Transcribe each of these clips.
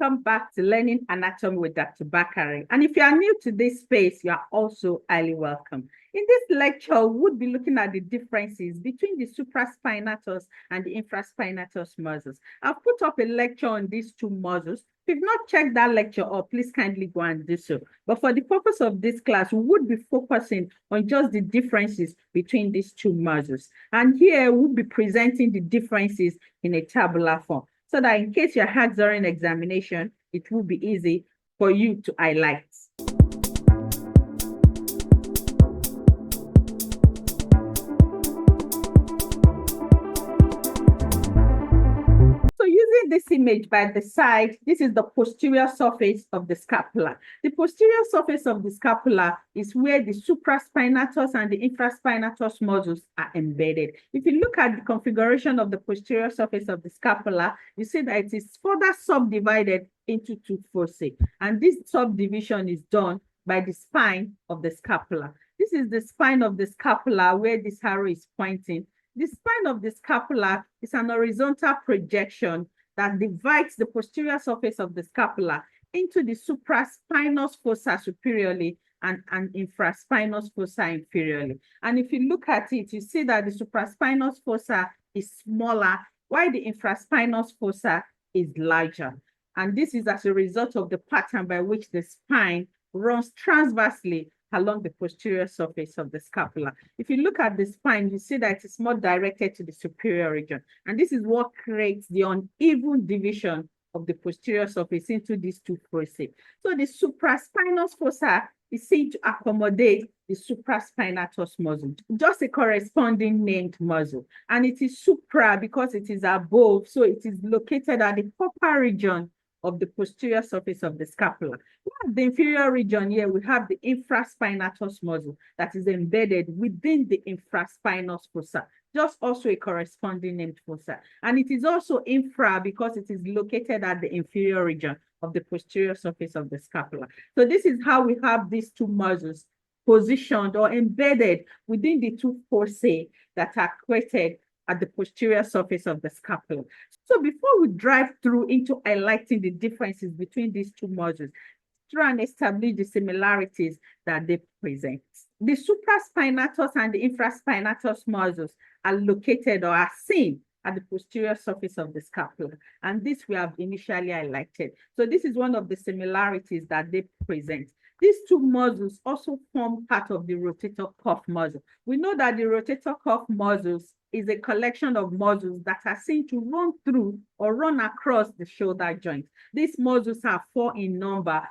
Welcome back to Learning Anatomy with Dr. Bakare. And if you are new to this space, you are also highly welcome. In this lecture, we'll be looking at the differences between the supraspinatus and the infraspinatus muscles. I've put up a lecture on these two muscles. If you've not checked that lecture out, please kindly go and do so. But for the purpose of this class, we would be focusing on just the differences between these two muscles. And here we'll be presenting the differences in a tabular form, so that in case you're asked during examination, it will be easy for you to highlight. So using this image by the side, this is the posterior surface of the scapula. The posterior surface of the scapula is where the supraspinatus and the infraspinatus muscles are embedded. If you look at the configuration of the posterior surface of the scapula, you see that it is further subdivided into two fossae. And this subdivision is done by the spine of the scapula. This is the spine of the scapula where this arrow is pointing. The spine of the scapula is an horizontal projection that divides the posterior surface of the scapula into the supraspinous fossa superiorly and infraspinous fossa inferiorly. And if you look at it, you see that the supraspinous fossa is smaller, while the infraspinous fossa is larger. And this is as a result of the pattern by which the spine runs transversely along the posterior surface of the scapula. If you look at the spine, you see that it is more directed to the superior region. And this is what creates the uneven division of the posterior surface into these two fossae. So the supraspinous fossa is seen to accommodate the supraspinatus muscle, just a corresponding named muscle. And it is supra because it is above, so it is located at the upper region of the posterior surface of the scapula. We have the inferior region here, we have the infraspinatus muscle that is embedded within the infraspinous fossa, just also a corresponding named fossa. And it is also infra because it is located at the inferior region of the posterior surface of the scapula. So this is how we have these two muscles positioned or embedded within the two fossae that are created at the posterior surface of the scapula. So before we drive through into highlighting the differences between these two muscles, try and establish the similarities that they present. The supraspinatus and the infraspinatus muscles are located or are seen at the posterior surface of the scapula. And this we have initially highlighted. So this is one of the similarities that they present. These two muscles also form part of the rotator cuff muscle. We know that the rotator cuff muscles is a collection of muscles that are seen to run through or run across the shoulder joint. These muscles are 4 in number.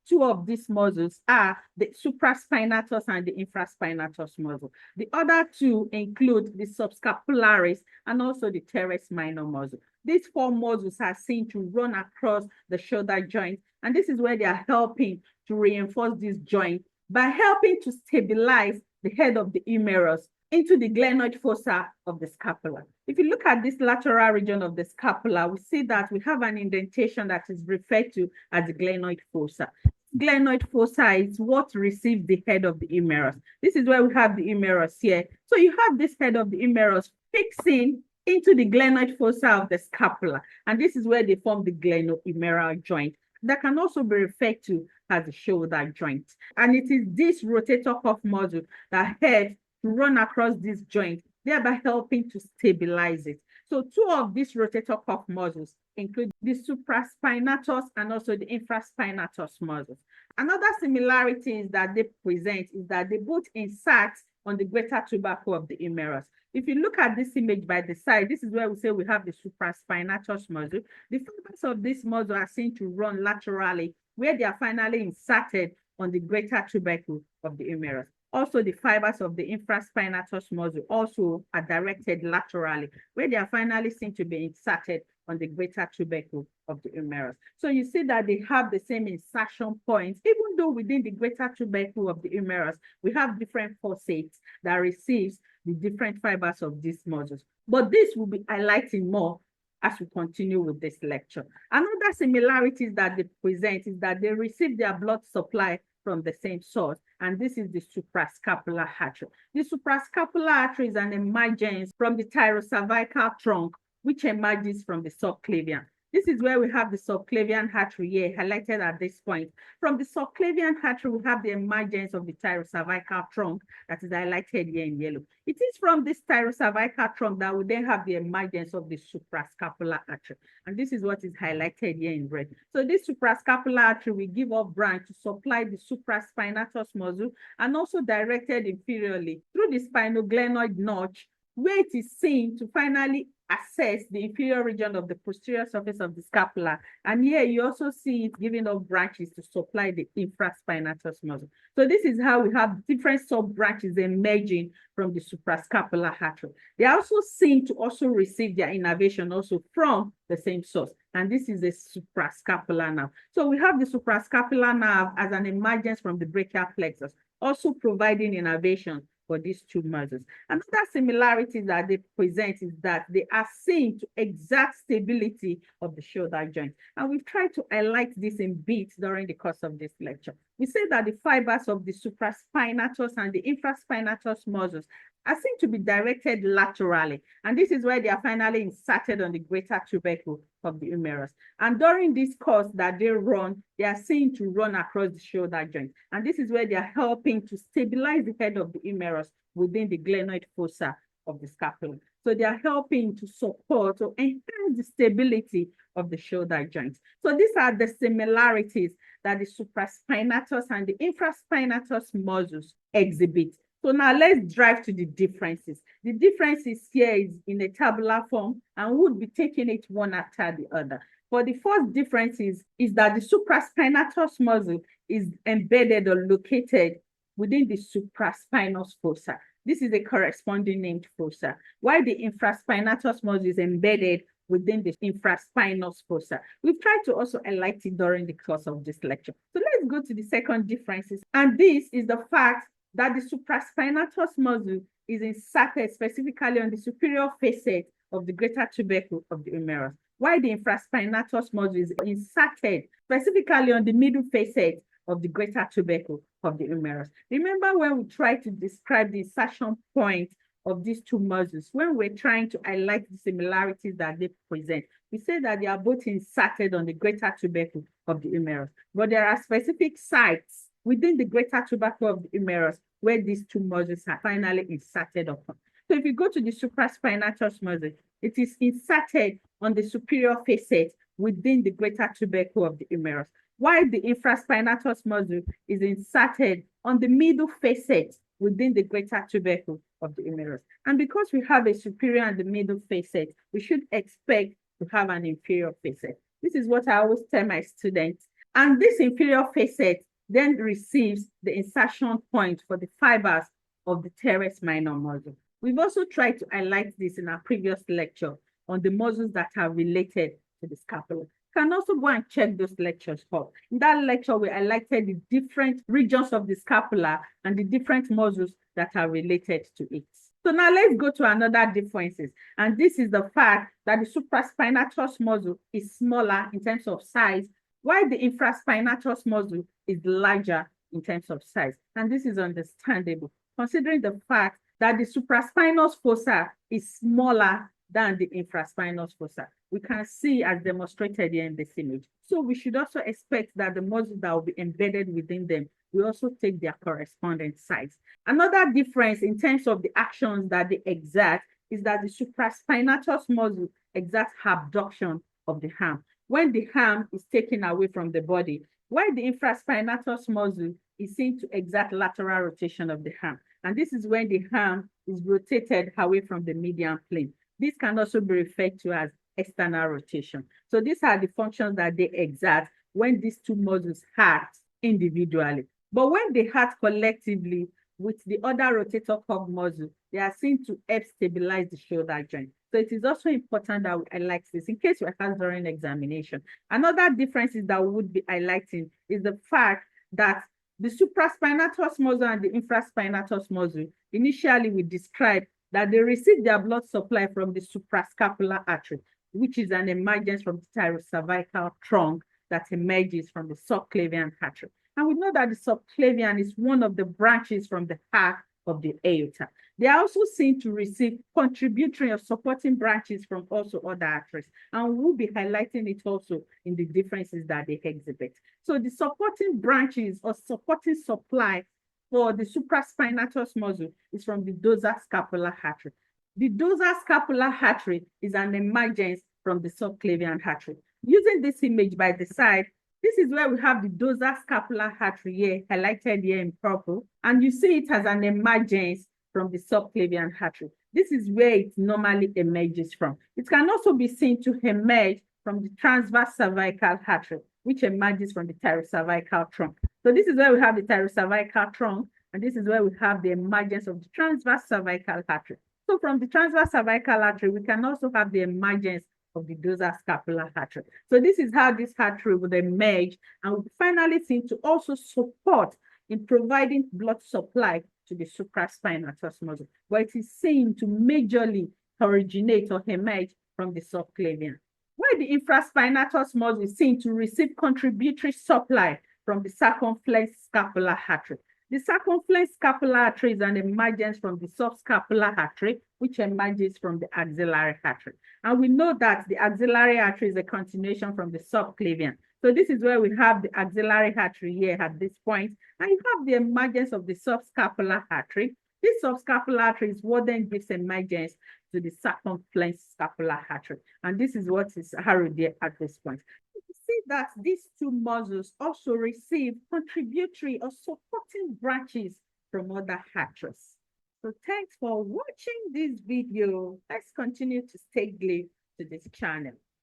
Two of these muscles are the supraspinatus and the infraspinatus muscle. The other two include the subscapularis and also the teres minor muscle. These 4 muscles are seen to run across the shoulder joint, and this is where they are helping to reinforce this joint by helping to stabilize the head of the humerus into the glenoid fossa of the scapula. If you look at this lateral region of the scapula, we see that we have an indentation that is referred to as the glenoid fossa. Glenoid fossa is what receives the head of the humerus. This is where we have the humerus here. So you have this head of the humerus fixing into the glenoid fossa of the scapula, and this is where they form the glenohumeral joint that can also be referred to as the shoulder joint. And it is this rotator cuff muscle that helps to run across this joint, thereby helping to stabilize it. So 2 of these rotator cuff muscles include the supraspinatus and also the infraspinatus muscles. Another similarity is that they present is that they both insert on the greater tubercle of the humerus. If you look at this image by the side, this is where we say we have the supraspinatus muscle. The fibers of this muscle are seen to run laterally, where they are finally inserted on the greater tubercle of the humerus. Also, the fibers of the infraspinatus muscle also are directed laterally, where they are finally seen to be inserted on the greater tubercle of the humerus. So you see that they have the same insertion points, even though within the greater tubercle of the humerus, we have different fossates that receives the different fibers of these muscles. But this will be highlighting more as we continue with this lecture. Another similarities that they present is that they receive their blood supply from the same source, and this is the suprascapular artery. The suprascapular artery is an emergence from the thyrocervical trunk, which emerges from the subclavian. This is where we have the subclavian artery here highlighted at this point. From the subclavian artery, we have the emergence of the thyrocervical trunk that is highlighted here in yellow. It is from this thyrocervical trunk that we then have the emergence of the suprascapular artery. And this is what is highlighted here in red. So this suprascapular artery will give off branch to supply the supraspinatus muscle and also directed inferiorly through the spinoglenoid notch, where it is seen to finally access the inferior region of the posterior surface of the scapula. And here you also see it giving off branches to supply the infraspinatus muscle. So this is how we have different sub-branches emerging from the suprascapular artery. They are also seen to also receive their innervation also from the same source. And this is the suprascapular nerve. So we have the suprascapular nerve as an emergence from the brachial plexus, also providing innervation for these two muscles. Another similarities that they present is that they are seen to exert stability of the shoulder joint. And we've tried to highlight this in bits during the course of this lecture. We say that the fibers of the supraspinatus and the infraspinatus muscles are seen to be directed laterally. And this is where they are finally inserted on the greater tubercle of the humerus. And during this course that they run, they are seen to run across the shoulder joint. And this is where they are helping to stabilize the head of the humerus within the glenoid fossa of the scapula. So they are helping to support or enhance the stability of the shoulder joint. So these are the similarities that the supraspinatus and the infraspinatus muscles exhibit. So now let's drive to the differences. The differences here is in a tabular form, and we'll be taking it one after the other. But the first difference is that the supraspinatus muscle is embedded or located within the supraspinous fossa. This is a corresponding named fossa, while the infraspinatus muscle is embedded within the infraspinous fossa. We've tried to also highlight it during the course of this lecture. So let's go to the second differences. And this is the fact that the supraspinatus muscle is inserted specifically on the superior facet of the greater tubercle of the humerus, while the infraspinatus muscle is inserted specifically on the middle facet of the greater tubercle of the humerus. Remember when we tried to describe the insertion point of these two muscles, when we're trying to highlight the similarities that they present, we say that they are both inserted on the greater tubercle of the humerus, but there are specific sites within the greater tubercle of the humerus where these two muscles are finally inserted upon. So if you go to the supraspinatus muscle, it is inserted on the superior facet within the greater tubercle of the humerus, while the infraspinatus muscle is inserted on the middle facet within the greater tubercle of the humerus. And because we have a superior and the middle facet, we should expect to have an inferior facet. This is what I always tell my students. And this inferior facet then receives the insertion point for the fibers of the teres minor muscle. We've also tried to highlight this in our previous lecture on the muscles that are related to the scapula. You can also go and check those lectures up. In that lecture, we highlighted the different regions of the scapula and the different muscles that are related to it. So now let's go to another differences. And this is the fact that the supraspinatus muscle is smaller in terms of size, while the infraspinatus muscle is larger in terms of size. And this is understandable, considering the fact that the supraspinous fossa is smaller than the infraspinous fossa. We can see as demonstrated here in this image. So we should also expect that the muscles that will be embedded within them will also take their corresponding size. Another difference in terms of the actions that they exert is that the supraspinatus muscle exerts abduction of the arm when the arm is taken away from the body, while the infraspinatus muscle is seen to exert lateral rotation of the arm. And this is when the arm is rotated away from the median plane. This can also be referred to as external rotation. So these are the functions that they exert when these two muscles act individually. But when they act collectively with the other rotator cuff muscle, they are seen to help stabilize the shoulder joint. So it is also important that we highlight this in case we are asked during examination. Another difference is that we would be highlighting is the fact that the supraspinatus muscle and the infraspinatus muscle, initially we described that they receive their blood supply from the suprascapular artery, which is an emergence from the thyrocervical trunk that emerges from the subclavian artery. And we know that the subclavian is one of the branches from the heart of the aorta. They are also seen to receive contributory or supporting branches from also other arteries, and we'll be highlighting it also in the differences that they exhibit. So the supporting branches or supporting supply for the supraspinatus muscle is from the dorsal scapular artery. The dorsal scapular artery is an emergence from the subclavian artery. Using this image by the side, this is where we have the dorsal scapular artery here, highlighted here in purple, and you see it as an emergence from the subclavian artery. This is where it normally emerges from. It can also be seen to emerge from the transverse cervical artery, which emerges from the thyrocervical trunk. So this is where we have the thyrocervical trunk, and this is where we have the emergence of the transverse cervical artery. So from the transverse cervical artery, we can also have the emergence of the dorsal scapular artery. So this is how this artery would emerge and would finally seem to also support in providing blood supply to the supraspinatus muscle, but it is seen to majorly originate or emerge from the subclavian. While the infraspinatus muscle is seen to receive contributory supply from the circumflex scapular artery. The circumflex scapular artery is an emergence from the subscapular artery, which emerges from the axillary artery. And we know that the axillary artery is a continuation from the subclavian. So this is where we have the axillary artery here at this point, and you have the emergence of the subscapular artery. This subscapular artery is what then gives emergence to the circumflex scapular artery. And this is what is arrowed there at this point. You see that these two muscles also receive contributory or supporting branches from other arteries. So thanks for watching this video. Let's continue to stay glued to this channel.